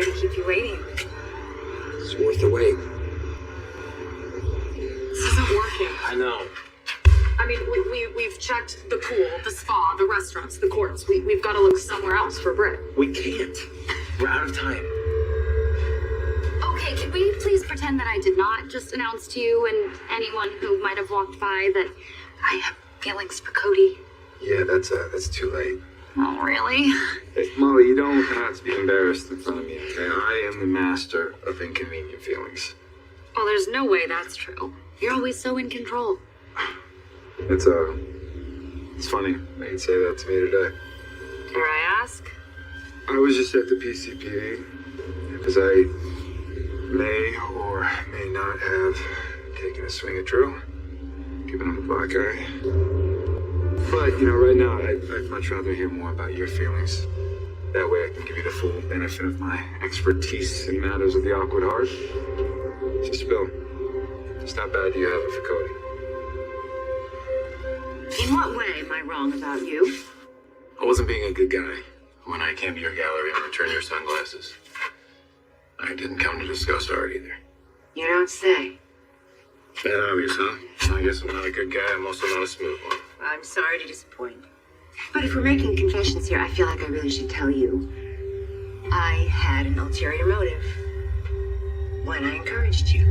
sorry to keep you waiting. It's worth the wait. This isn't working. I know. I mean, we've checked the pool, the spa, the restaurants, the courts. We've got to look somewhere else for Britt. We can't. We're out of time. Okay, can we please pretend that I did not just announce to you and anyone who might have walked by that I have feelings for Cody? Yeah, that's too late. Oh, really? Hey, Molly, you don't have to be embarrassed in front of me, okay? I am the master of inconvenient feelings. Well, there's no way that's true. You're always so in control. It's funny that you'd say that to me today. Dare I ask? I was just at the PCPA because I may or may not have taken a swing at Drew, giving him a black eye. But, right now, I'd much rather hear more about your feelings. That way I can give you the full benefit of my expertise in matters of the awkward heart. So, Spill, just how bad do you have it for Cody? In what way am I wrong about you? I wasn't being a good guy when I came to your gallery and returned your sunglasses. I didn't come to discuss art either. You don't say. That obvious, huh? I guess I'm not a good guy. I'm also not a smooth one. I'm sorry to disappoint. But if we're making confessions here, I feel like I really should tell you. I had an ulterior motive when I encouraged you.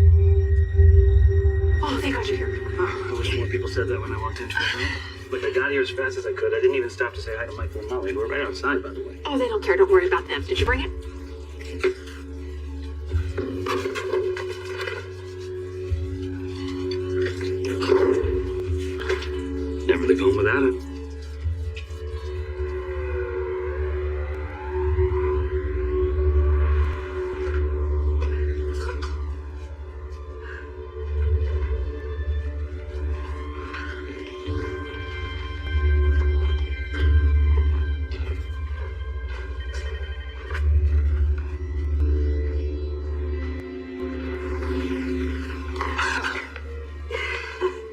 Oh, thank God you're here. I wish more people said that when I walked into the room. Look, I got here as fast as I could. I didn't even stop to say hi to Michael and Molly, who were right outside, by the way. Oh, they don't care. Don't worry about them. Did you bring it? Never leave home without it.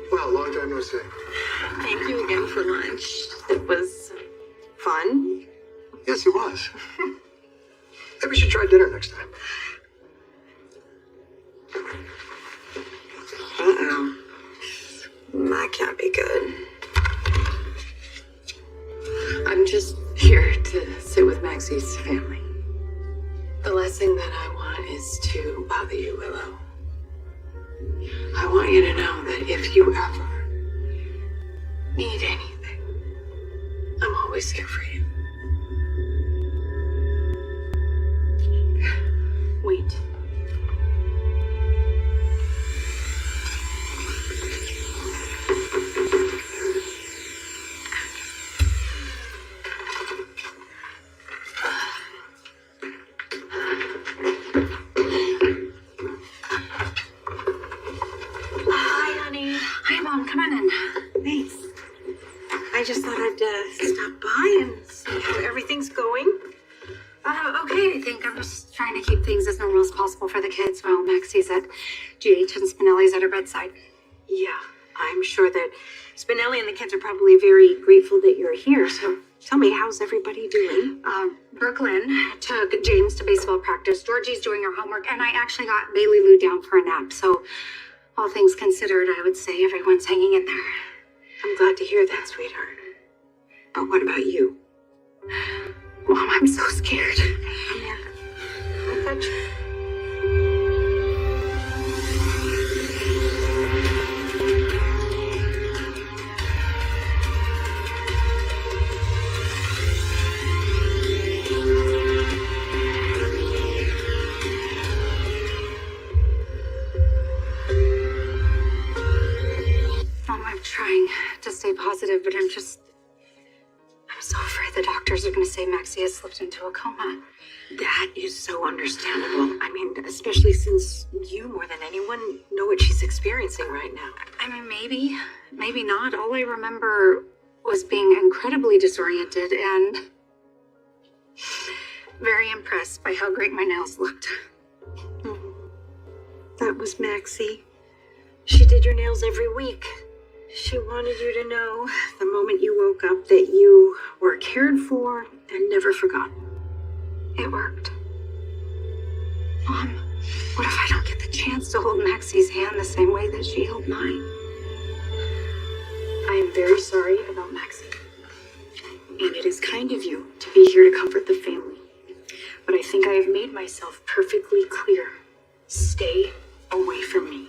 Well, long time no see. Thank you again for lunch. It was fun. Yes, it was. Maybe we should try dinner next time. Uh-oh. That can't be good. I'm just here to sit with Maxie's family. The last thing that I want is to bother you, Willow. I want you to know that if you ever need anything, I'm always here for you. Wait. Hi, honey. Hi, Mom. Come on in. Thanks. I just thought I'd stop by and see how everything's going. Okay, I think I'm just trying to keep things as normal as possible for the kids while Maxie's at GH and Spinelli's at her bedside. Yeah, I'm sure that Spinelli and the kids are probably very grateful that you're here. So tell me, how's everybody doing? Brooklyn took James to baseball practice. Georgie's doing her homework, and I actually got Bailey Lou down for a nap. So, all things considered, I would say everyone's hanging in there. I'm glad to hear that, sweetheart. But what about you? Mom, I'm so scared. I got you. Mom, I'm trying to stay positive, but I'm so afraid the doctors are going to say Maxie has slipped into a coma. That is so understandable. I mean, especially since you more than anyone know what she's experiencing right now. I mean, maybe not. All I remember was being incredibly disoriented and very impressed by how great my nails looked. That was Maxie. She did your nails every week. She wanted you to know the moment you woke up that you were cared for and never forgotten. It worked. Mom, what if I don't get the chance to hold Maxie's hand the same way that she held mine? I am very sorry about Maxie. And it is kind of you to be here to comfort the family. But I think I have made myself perfectly clear. Stay away from me.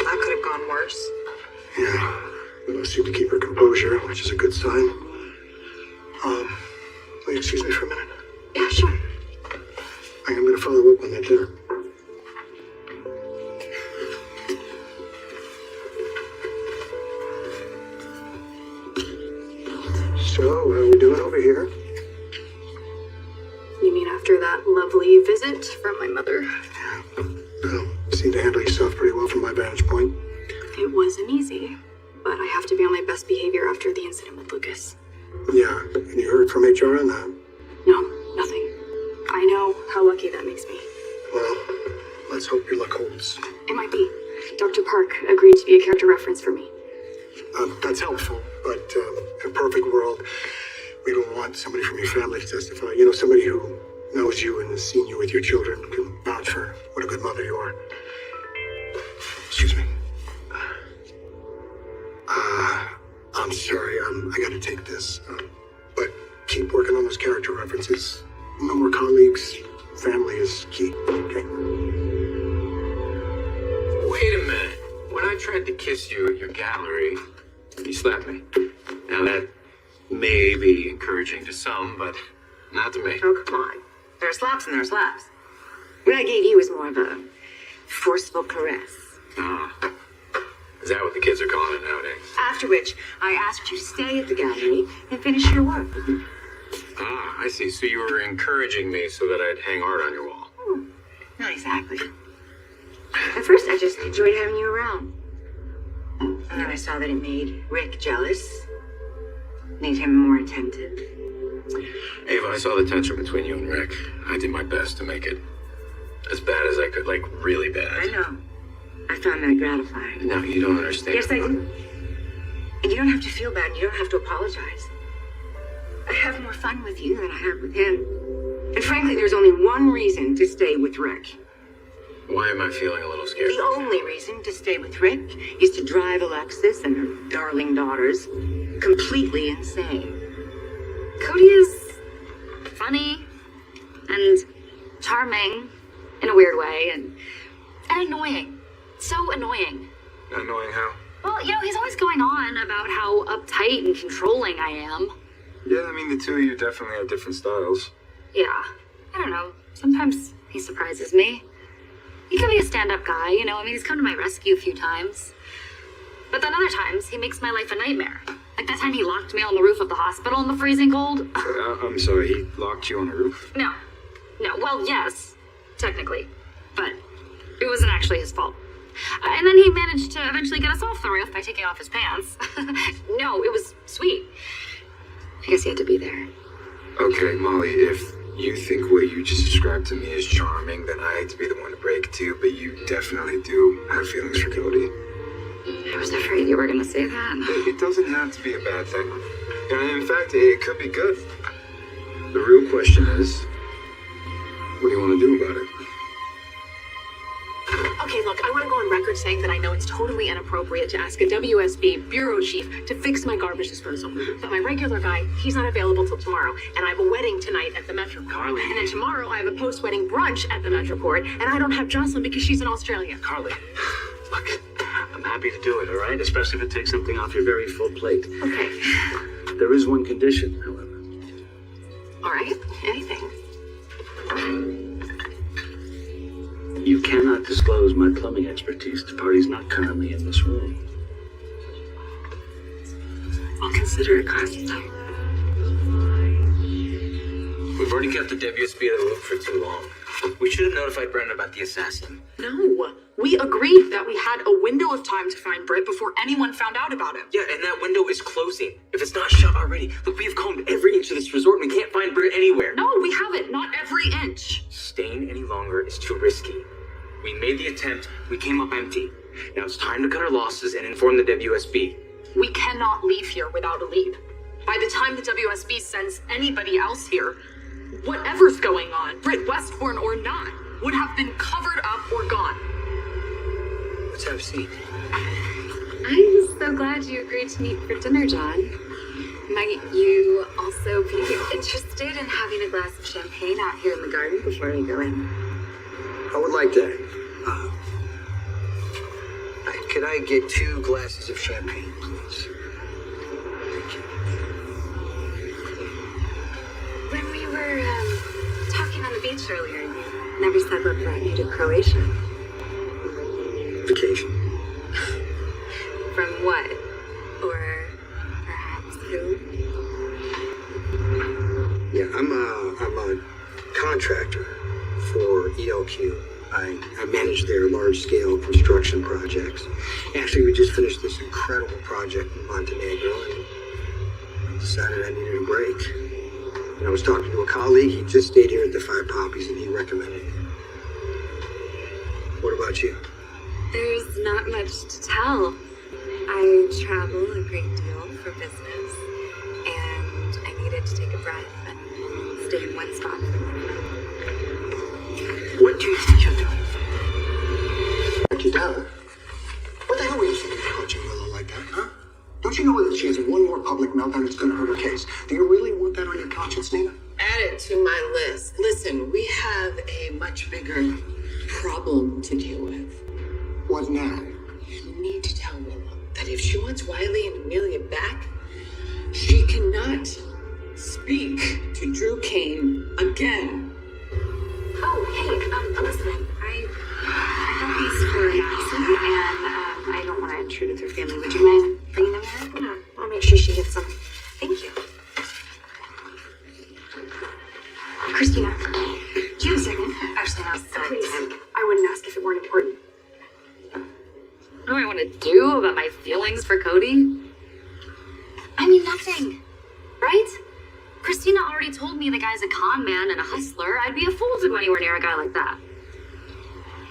That could have gone worse. Yeah, Willow seemed to keep her composure, which is a good sign. Will you excuse me for a minute? Yeah, sure. I'm going to follow up on that dinner. So, how are we doing over here? You mean after that lovely visit from my mother? Well, you seem to handle yourself pretty well from my vantage point. It wasn't easy, but I have to be on my best behavior after the incident with Lucas. Yeah, and you heard from HR on that? No, nothing. I know how lucky that makes me. Well, let's hope your luck holds. It might be. Dr. Park agreed to be a character reference for me. That's helpful, but in a perfect world, we would want somebody from your family to testify. You know, somebody who knows you and has seen you with your children, can vouch for what a good mother you are. Excuse me. I'm sorry, I gotta take this. But keep working on those character references. No more colleagues. Family is key, okay? Wait a minute. When I tried to kiss you at your gallery, you slapped me. Now that may be encouraging to some, but not to me. Oh, come on. There are slaps and there are slaps. What I gave you was more of a forceful caress. Ah. Is that what the kids are calling it nowadays? After which, I asked you to stay at the gallery and finish your work. Ah, I see. So you were encouraging me so that I'd hang art on your wall. Not exactly. At first, I just enjoyed having you around. And then I saw that it made Rick jealous, made him more attentive. Ava, I saw the tension between you and Rick. I did my best to make it as bad as I could, like really bad. I know. I found that gratifying. No, you don't understand. Yes, I do. And you don't have to feel bad, and you don't have to apologize. I have more fun with you than I have with him. And frankly, there's only one reason to stay with Rick. Why am I feeling a little scared? The only reason to stay with Rick is to drive Alexis and her darling daughters completely insane. Cody is funny and charming in a weird way and annoying. So annoying. Not knowing how. Well, he's always going on about how uptight and controlling I am. Yeah, I mean, the two of you definitely have different styles. Yeah, I don't know. Sometimes he surprises me. He can be a stand-up guy, he's come to my rescue a few times. But then other times, he makes my life a nightmare. Like that time he locked me on the roof of the hospital in the freezing cold. I'm sorry, he locked you on the roof? No, well, yes, technically. But it wasn't actually his fault. And then he managed to eventually get us off the roof by taking off his pants. No, it was sweet. I guess he had to be there. Okay, Molly, if you think what you just described to me is charming, then I hate to be the one to break it to you, but you definitely do have feelings for Cody. I was afraid you were going to say that. It doesn't have to be a bad thing. And in fact, it could be good. The real question is, what do you want to do about it? Okay, look, I want to go on record saying that I know it's totally inappropriate to ask a WSB bureau chief to fix my garbage disposal. But my regular guy, he's not available till tomorrow. And I have a wedding tonight at the Metroport. Carly. And then tomorrow I have a post-wedding brunch at the Metroport. And I don't have Jocelyn because she's in Australia. Carly, look, I'm happy to do it, all right? Especially if it takes something off your very full plate. Okay. There is one condition, however. All right. Anything. You cannot disclose my plumbing expertise to parties not currently in this room. I'll consider it classified. We've already kept the WSB out of the loop for too long. We should have notified Brendan about the assassin. No. We agreed that we had a window of time to find Britt before anyone found out about him. Yeah, and that window is closing. If it's not shut already, look, we've combed every inch of this resort and we can't find Britt anywhere. No, we haven't. Not every inch. Staying any longer is too risky. We made the attempt, we came up empty. Now it's time to cut our losses and inform the WSB. We cannot leave here without a lead. By the time the WSB sends anybody else here, whatever's going on, Britt Westbourne or not, would have been covered up or gone. Let's have a seat. I'm so glad you agreed to meet for dinner, John. Might you also be interested in having a glass of champagne out here in the garden before we go in? I would like that. Could I get 2 glasses of champagne, please? Thank you. When we were talking on the beach earlier, you never said what brought you to Croatia. Vacation. From what? Or perhaps who? Yeah, I'm a contractor for ELQ. I manage their large-scale construction projects. Actually, we just finished this incredible project in Montenegro, and I decided I needed a break. And I was talking to a colleague. He just stayed here at the Five Poppies, and he recommended it. What about you? There's not much to tell. I travel a great deal for business, and I needed to take a breath and stay in one spot for a minute. What do you think you're doing? Back you down. What the hell were you thinking approaching Willow like that, huh? Don't you know that if she has one more public meltdown, it's going to hurt her case? Do you really want that on your conscience, Nina? Add it to my list. Listen, we have a much bigger problem to deal with. What now? You need to tell Willow that if she wants Wiley and Amelia back, she cannot speak to Drew Kane again. Oh, hey, Elizabeth, I got these for Maxie, and I don't want to intrude with her family. Would you mind bringing them here? Yeah, I'll make sure she gets some. Thank you. Christina, do you have a second? Actually, no, sorry. Please. I wouldn't ask if it weren't important. What do I want to do about my feelings for Cody? I mean, nothing. Right? Christina already told me the guy's a con man and a hustler. I'd be a fool to go anywhere near a guy like that.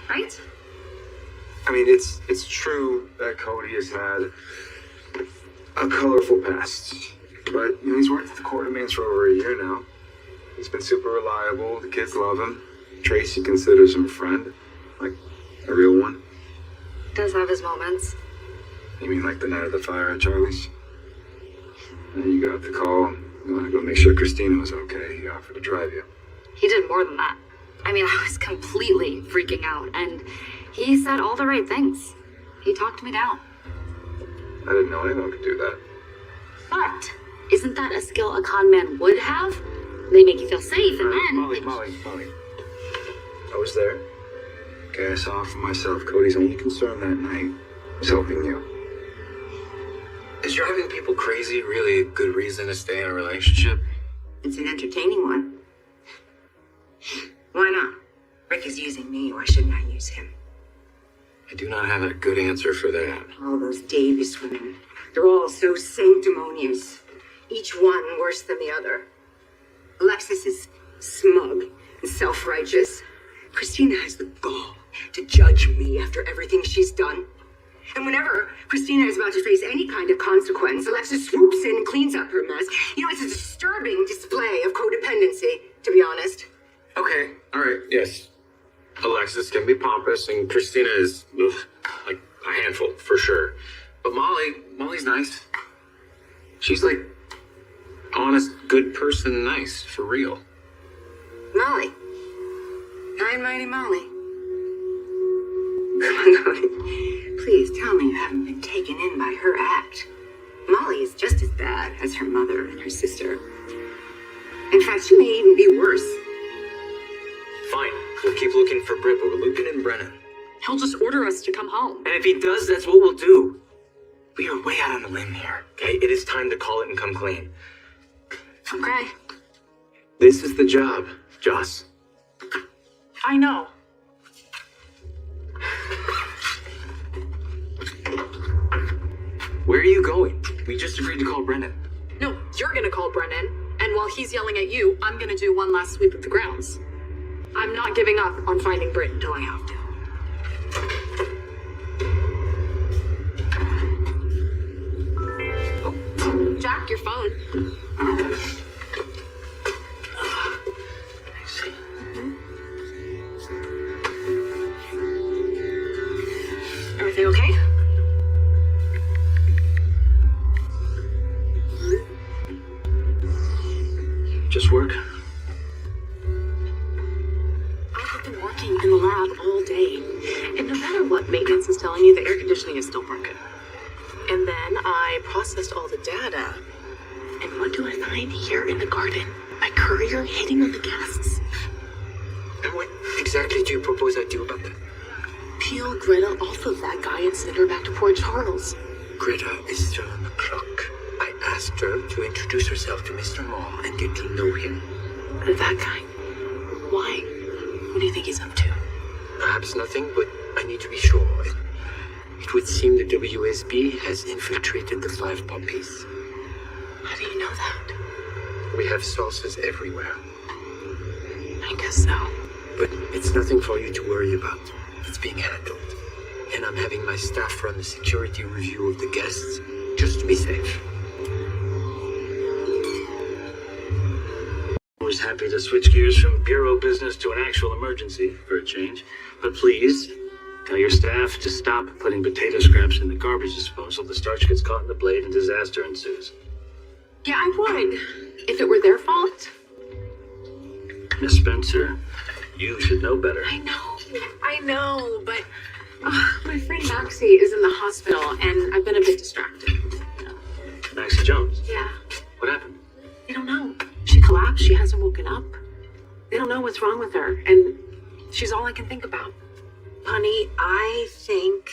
Right? I mean, it's true that Cody has had a colorful past, but he's worked at the Quartermains for over a year now. He's been super reliable. The kids love him. Tracy considers him a friend, like a real one. Does have his moments. You mean like the night of the fire at Charlie's? And you got the call. You want to go make sure Christina was okay. He offered to drive you. He did more than that. I mean, I was completely freaking out, and he said all the right things. He talked me down. I didn't know anyone could do that. But isn't that a skill a con man would have? They make you feel safe, and then... Molly. I was there. Okay, I saw for myself. Cody's only concern that night was helping you. Is driving people crazy really a good reason to stay in a relationship? It's an entertaining one. Why not? Rick is using me. Why shouldn't I use him? I do not have a good answer for that. All those Davis women. They're all so sanctimonious. Each one worse than the other. Alexis is smug and self-righteous. Christina has the gall to judge me after everything she's done. And whenever Christina is about to face any kind of consequence, Alexis swoops in and cleans up her mess. You know, it's a disturbing display of codependency, to be honest. Okay, all right, yes. Alexis can be pompous, and Christina is like a handful for sure. But Molly's nice. She's like honest, good person, nice for real. Molly. Fine, mighty Molly. Come on, Cody. Please tell me you haven't been taken in by her act. Molly is just as bad as her mother and her sister. In fact, she may even be worse. Fine, we'll keep looking for Britt, but we're looking in Brennan. He'll just order us to come home. And if he does, that's what we'll do. We are way out on a limb here, okay? It is time to call it and come clean. Okay. This is the job, Joss. I know. We just agreed to call Brennan. No, you're gonna call Brennan, and while he's yelling at you, I'm gonna do one last sweep of the grounds. I'm not giving up on finding Britt until I have to. Oh, Jack, your phone. Everything okay? Just work. I have been working in the lab all day, and no matter what maintenance is telling you, the air conditioning is still broken. And then I processed all the data, and what do I find here in the garden? My courier hitting on the guests. And what exactly do you propose I do about that? Peel Greta off of that guy and send her back to Port Charles. Greta is still on the clock. I asked her to introduce herself to Mr. Maul and get to know him. That guy. Why? What do you think he's up to? Perhaps nothing, but I need to be sure. It would seem the WSB has infiltrated the 5 puppies. How do you know that? We have sources everywhere. I guess so. But it's nothing for you to worry about. It's being handled. And I'm having my staff run the security review of the guests, just to be safe. I was happy to switch gears from bureau business to an actual emergency for a change. But please, tell your staff to stop putting potato scraps in the garbage disposal. The starch gets caught in the blade and disaster ensues. Yeah, I would. If it were their fault. Miss Spencer, you should know better. I know, but my friend Maxie is in the hospital, and I've been a bit distracted. Maxie Jones. Yeah, What happened? they don't know. She collapsed. She hasn't woken up. They don't know what's wrong with her, and she's all I can think about. Honey, I think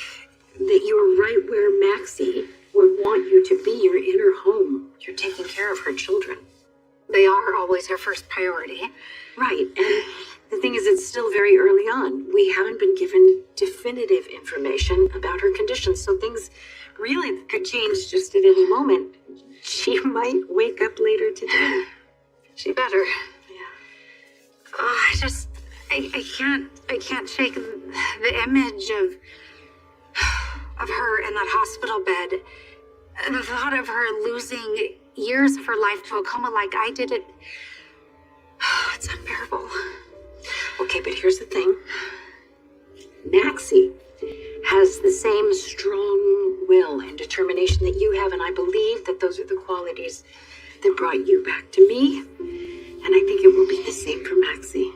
that you're right where Maxie would want you to be. You're in her home. You're taking care of her children. They are always her first priority. Right, and the thing is, it's still very early on. We haven't been given definitive information about her condition, so things really could change just at any moment. She might wake up later today. She better. Yeah. I can't shake the image of her in that hospital bed. And the thought of her losing years of her life to a coma like I did, it's unbearable. Okay, but here's the thing. Maxie has the same strong will and determination that you have, and I believe that those are the qualities that brought you back to me. And I think it will be the same for Maxie.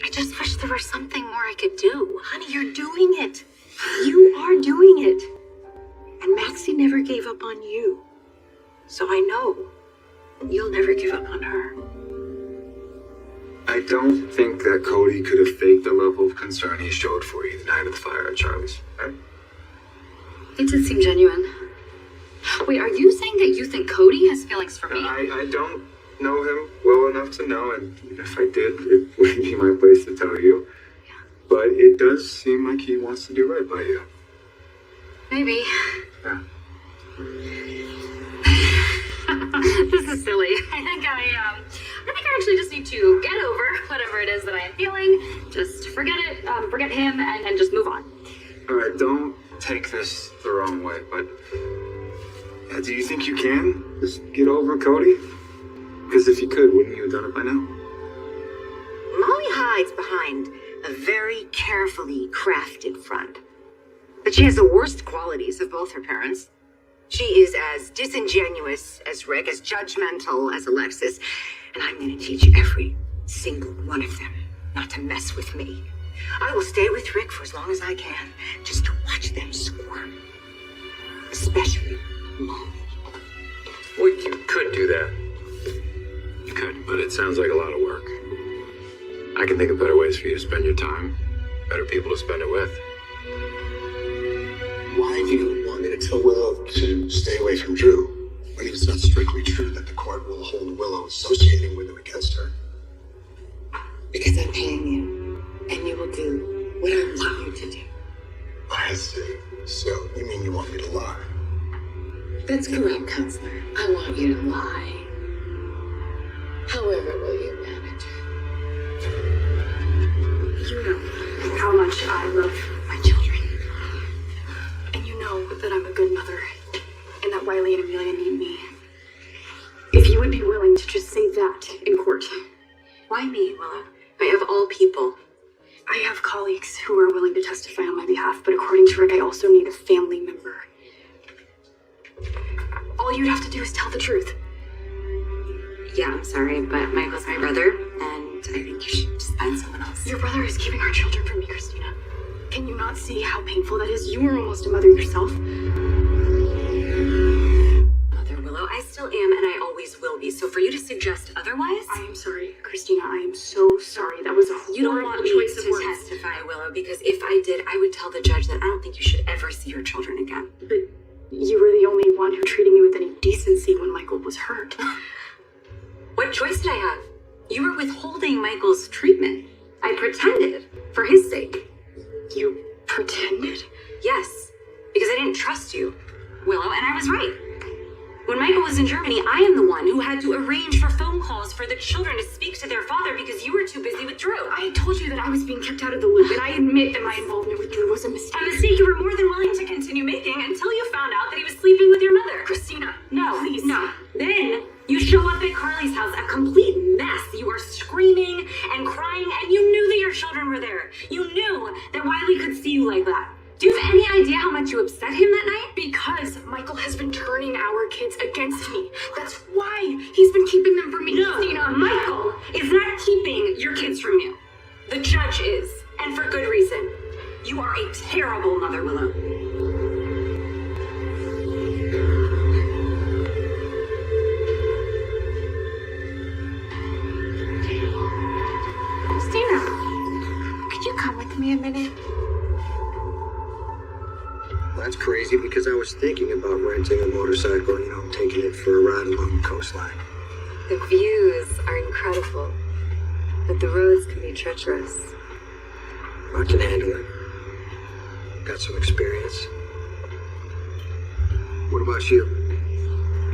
I just wish there was something more I could do. Honey, you're doing it. You are doing it. And Maxie never gave up on you. So I know you'll never give up on her. I don't think that Cody could have faked the level of concern he showed for you the night of the fire at Charlie's. Right? It did seem genuine. Wait, are you saying that you think Cody has feelings for me? I don't know him well enough to know, and if I did, it wouldn't be my place to tell you. But it does seem like he wants to do right by you. Maybe. Yeah. This is silly. I think I actually just need to get over whatever it is that I am feeling. Just forget it, forget him, and just move on. All right, don't take this the wrong way, but do you think you can just get over Cody? Because if you could, wouldn't you have done it by now? Molly hides behind a very carefully crafted front. But she has the worst qualities of both her parents. She is as disingenuous as Rick, as judgmental as Alexis, and I'm going to teach every single one of them not to mess with me. I will stay with Rick for as long as I can, just to watch them squirm. Especially Molly. Well, you could do that. You could, but it sounds like a lot of work. I can think of better ways for you to spend your time, better people to spend it with. Why do you want me to tell Willow to stay away from Drew, when it's not strictly true that the court will hold Willow associating with him against her? Because I'm paying you, and you will do what I want you to do. I see. So, you mean you want me to lie? That's correct, counselor. I want you to lie. However, will you manage it? You know how much I love my children. And you know that I'm a good mother. And that Wiley and Amelia need me. If you would be willing to just say that in court. Why me, Willow? Of all people. I have colleagues who are willing to testify on my behalf, but according to Rick, I also need a family member. All you'd have to do is tell the truth. Yeah, I'm sorry, but Michael's my brother, and I think you should just find someone else. Your brother is keeping our children from me, Christina. Can you not see how painful that is? You were almost a mother yourself. Mother Willow, I still am, and I always will be. So for you to suggest otherwise, I am sorry, Christina. I am so sorry. That was a horrible you don't want me choice of to words. testify, Willow, because if I did, I would tell the judge that I don't think you should ever see your children again. But you were the only one who treated me with any decency when Michael was hurt. What choice did I have? You were withholding Michael's treatment. I pretended, for his sake. You pretended? Yes, because I didn't trust you, Willow, and I was right. When Michael was in Germany, I am the one who had to arrange for phone calls for the children to speak to their father because you were too busy with Drew. I told you that I was being kept out of the loop, and I admit that my involvement with Drew was a mistake. A mistake you were more than willing to continue making until you found out that he was sleeping with your mother. Christina, No, please. no. Then you show up at Carly's house, a complete mess. You are screaming and crying, and you knew that your children were there. You knew that Wiley could see you like that. Do you have any idea how much you upset him that night? Because Michael has been turning our kids against me. That's why he's been keeping them from me. No, Christina, Michael is not keeping your kids from you. The judge is, and for good reason. You are a terrible mother, Willow. Christina, could you come with me a minute? That's crazy because I was thinking about renting a motorcycle, taking it for a ride along the coastline. The views are incredible, but the roads can be treacherous. I can handle it. Got some experience. What about you?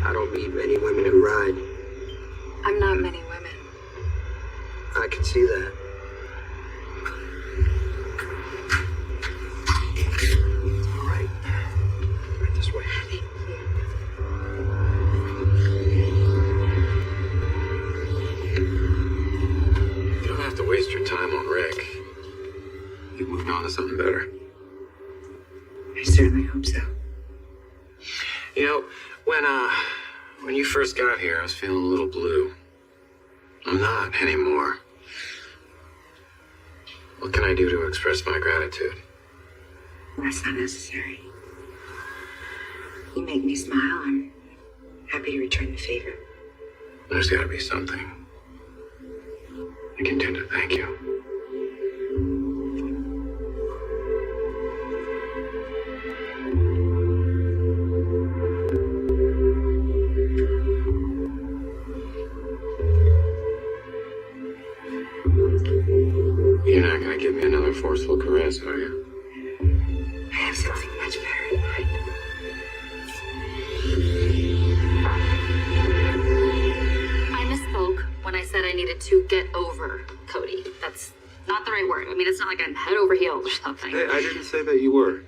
I don't meet many women who ride. I'm not many women. I can see that. All right. Right this way. Thank you. You don't have to waste your time on Rick. You've moved on to something better. I certainly hope so. You know, when you first got here, I was feeling a little blue. I'm not anymore. What can I do to express my gratitude? That's not necessary. You make me smile. I'm happy to return the favor. There's gotta be something I can do to thank you. You're not gonna give me another forceful caress, are you? I have something much better in mind. I misspoke when I said I needed to get over Cody. That's not the right word. I mean, it's not like I'm head over heels or something. Hey, I didn't say that you were,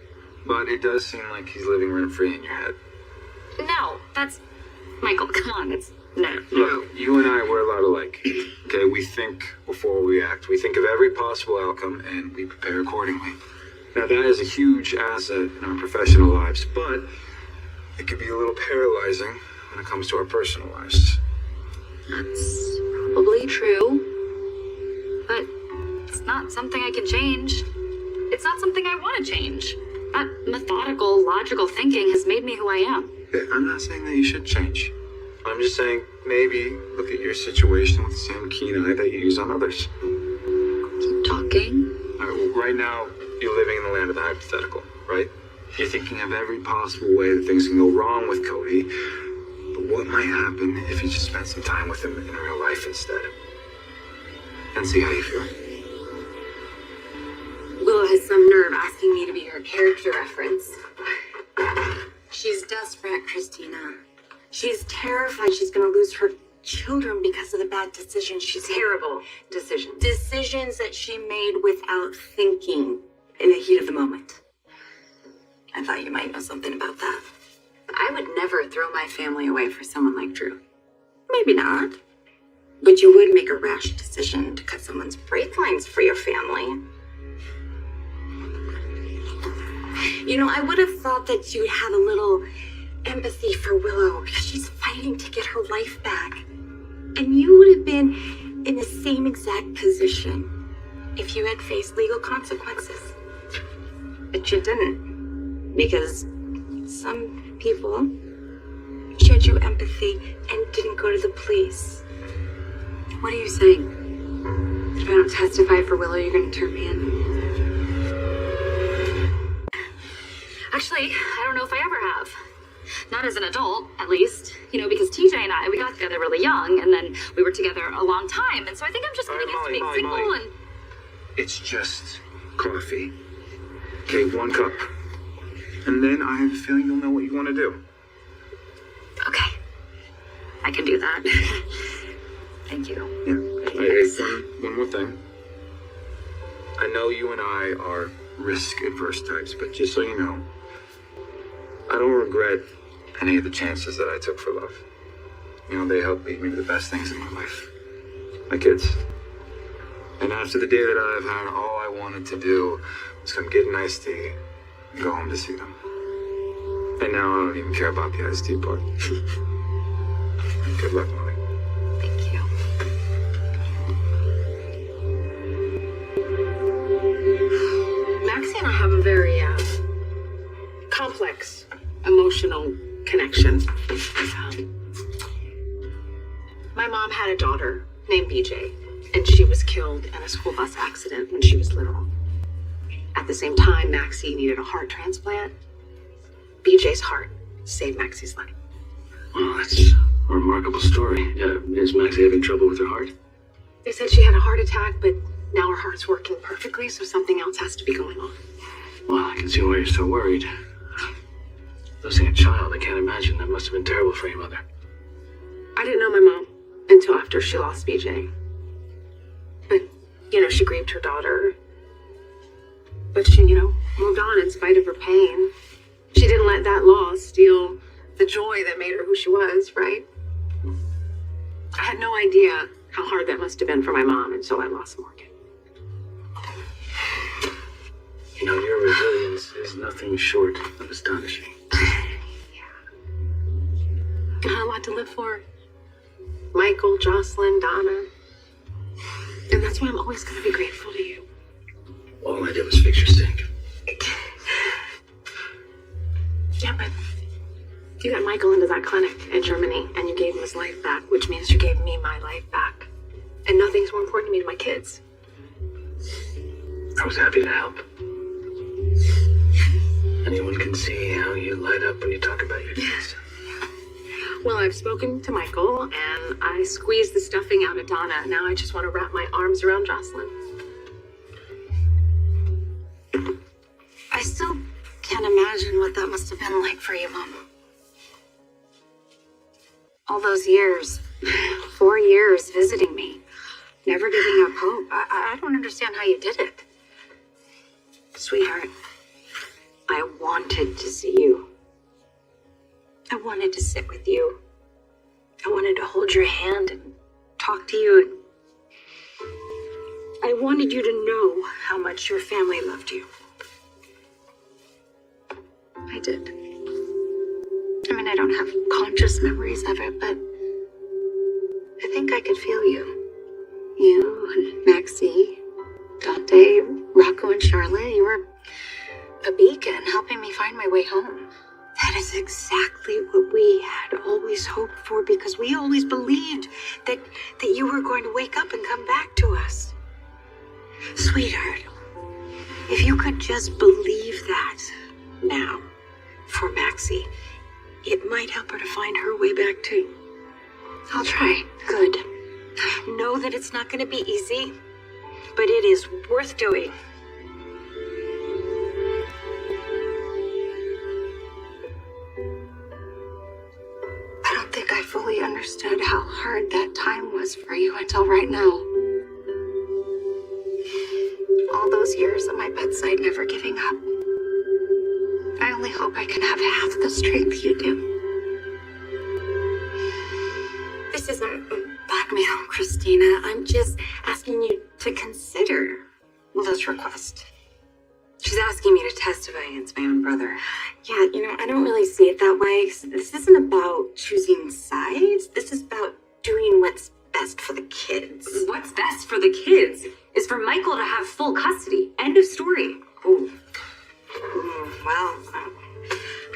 but it does seem like he's living rent free in your head. No, that's... Michael, come on, it's... No. Look, you and I, we're a lot alike. Okay, we think before we act. We think of every possible outcome and we prepare accordingly. Now, that is a huge asset in our professional lives, but it could be a little paralyzing when it comes to our personal lives. That's probably true. But it's not something I can change. It's not something I want to change. That methodical, logical thinking has made me who I am. Okay, I'm not saying that you should change. I'm just saying maybe look at your situation with the same keen eye that you use on others. Keep talking. All right, well, right now, you're living in the land of the hypothetical, right? You're thinking of every possible way that things can go wrong with Cody. But what might happen if you just spent some time with him in real life instead? And see how you feel. Willow has some nerve asking me to be her character reference. She's desperate, Christina. She's terrified she's gonna lose her children because of the bad decisions she's made. Terrible decision. Decisions that she made without thinking in the heat of the moment. I thought you might know something about that. I would never throw my family away for someone like Drew. Maybe not. But you would make a rash decision to cut someone's brake lines for your family. You know, I would have thought that you'd have a little empathy for Willow because she's fighting to get her life back. And you would have been in the same exact position if you had faced legal consequences. But you didn't. Because some people showed you empathy and didn't go to the police. What are you saying? If I don't testify for Willow, you're gonna turn me in? Actually, I don't know if I ever have. Not as an adult, at least. You know, because TJ and I, we got together really young, and then we were together a long time, and so I think I'm just gonna get to being single and... It's just coffee. Okay, 1 cup. And then I have a feeling you'll know what you want to do. Okay. I can do that. Thank you. Yeah. Hey, one more thing. I know you and I are risk-averse types, but just so you know, I don't regret any of the chances that I took for love. You know, they helped lead me to the best things in my life. My kids. And after the day that I've had, all I wanted to do was come get an iced tea and go home to see them. And now I don't even care about the iced tea part. Good luck, Molly. Thank you. Maxie and I have a very complex emotional connection. My mom had a daughter named BJ, and she was killed in a school bus accident when she was little. At the same time, Maxie needed a heart transplant. BJ's heart saved Maxie's life. Well, that's a remarkable story. Is Maxie having trouble with her heart? They said she had a heart attack, but now her heart's working perfectly, so something else has to be going on. Well, I can see why you're so worried. Losing a child, I can't imagine. That must have been terrible for your mother. I didn't know my mom until after she lost BJ. But, you know, she grieved her daughter. But she, moved on in spite of her pain. She didn't let that loss steal the joy that made her who she was, right? I had no idea how hard that must have been for my mom until I lost Morgan. You know, your resilience is nothing short of astonishing. I had a lot to live for. Michael, Jocelyn, Donna. And that's why I'm always going to be grateful to you. All I did was fix your sink. Yeah, but you got Michael into that clinic in Germany, and you gave him his life back, which means you gave me my life back. And nothing's more important to me than my kids. I was happy to help. Anyone can see how you light up when you talk about your kids. Well, I've spoken to Michael, and I squeezed the stuffing out of Donna. Now I just want to wrap my arms around Jocelyn. I still can't imagine what that must have been like for you, Mom. All those years, 4 years visiting me, never giving up hope. I don't understand how you did it. Sweetheart, I wanted to see you. I wanted to sit with you. I wanted to hold your hand and talk to you. I wanted you to know how much your family loved you. I did. I mean, I don't have conscious memories of it, but I think I could feel you. You and Maxie, Dante, Rocco, and Charlotte, you were a beacon helping me find my way home. That is exactly what we had always hoped for, because we always believed that you were going to wake up and come back to us. Sweetheart, if you could just believe that now for Maxie, it might help her to find her way back too. I'll try. Good. Know that it's not going to be easy, but it is worth doing. fully understood how hard that time was for you until right now. All those years at my bedside, never giving up. I only hope I can have half the strength you do. This isn't blackmail, Christina. I'm just asking you to consider this request. She's asking me to testify against my own brother. Yeah, I don't really see it that way. This isn't about choosing sides. This is about doing what's best for the kids. What's best for the kids is for Michael to have full custody. End of story. Well,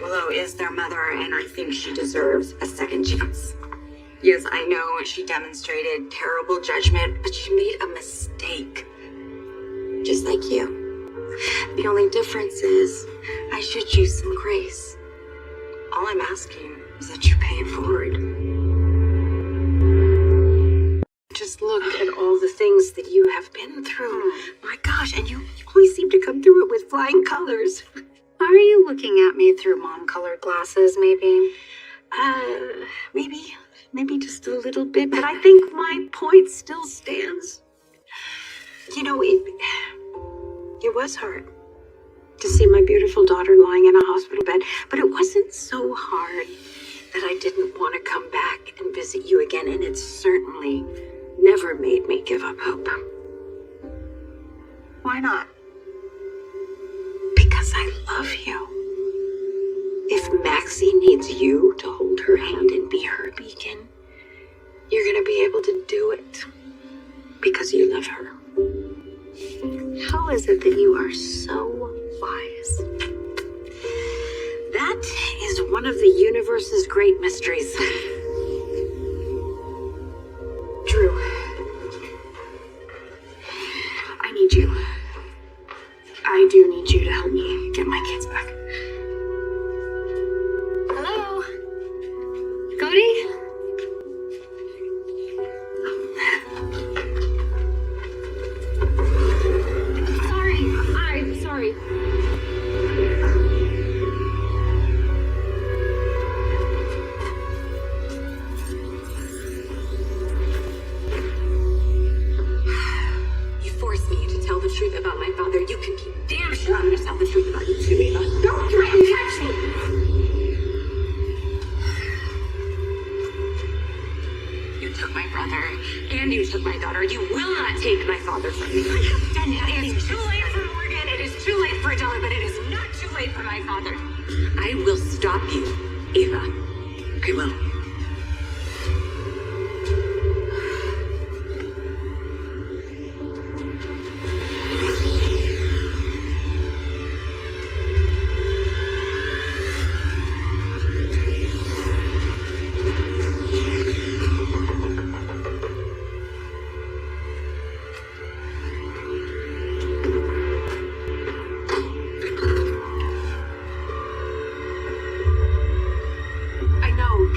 Willow is their mother, and I think she deserves a second chance. Yes, I know she demonstrated terrible judgment, but she made a mistake. Just like you. The only difference is I should use some grace. All I'm asking is that you pay it forward. Just look at all the things that you have been through. My gosh, and you always seem to come through it with flying colors. Are you looking at me through mom-colored glasses, maybe? Maybe just a little bit, but I think my point still stands. It was hard to see my beautiful daughter lying in a hospital bed, but it wasn't so hard that I didn't want to come back and visit you again, and it certainly never made me give up hope. Why not? Because I love you. If Maxie needs you to hold her hand and be her beacon, you're going to be able to do it because you love her. How is it that you are so wise? That is one of the universe's great mysteries. Drew, I need you. I do need you to help me get my kids back. Hello? Cody? Sorry. You forced me to tell the truth about my father. You can be damn sure I'm going to tell the truth about you too, Ava. Don't try and catch me! You took my brother, and you took my daughter. You will not take my father from me. I have done it. It is too late for Morgan. It is too late for Adela, but it is not too late for my father. I will stop you, Ava. I will.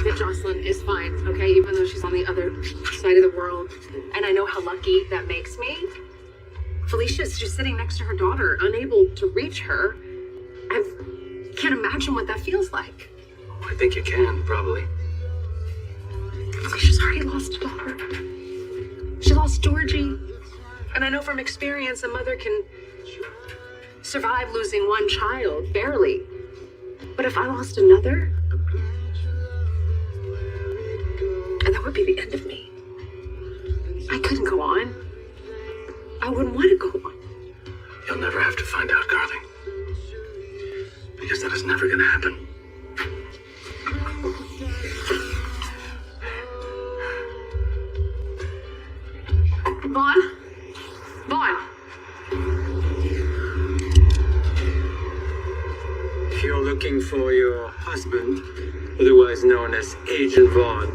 That Jocelyn is fine, okay, even though she's on the other side of the world. And I know how lucky that makes me. Felicia's just sitting next to her daughter, unable to reach her. I can't imagine what that feels like. I think you can, probably. Felicia's already lost a daughter. She lost Georgie. And I know from experience a mother can survive losing one child, barely. But if I lost another, and that would be the end of me. I couldn't go on. I wouldn't want to go on. You'll never have to find out, darling. Because that is never gonna happen. Vaughn? Vaughn! If you're looking for your husband, otherwise known as Agent Vaughn,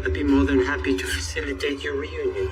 I'd be more than happy to facilitate your reunion.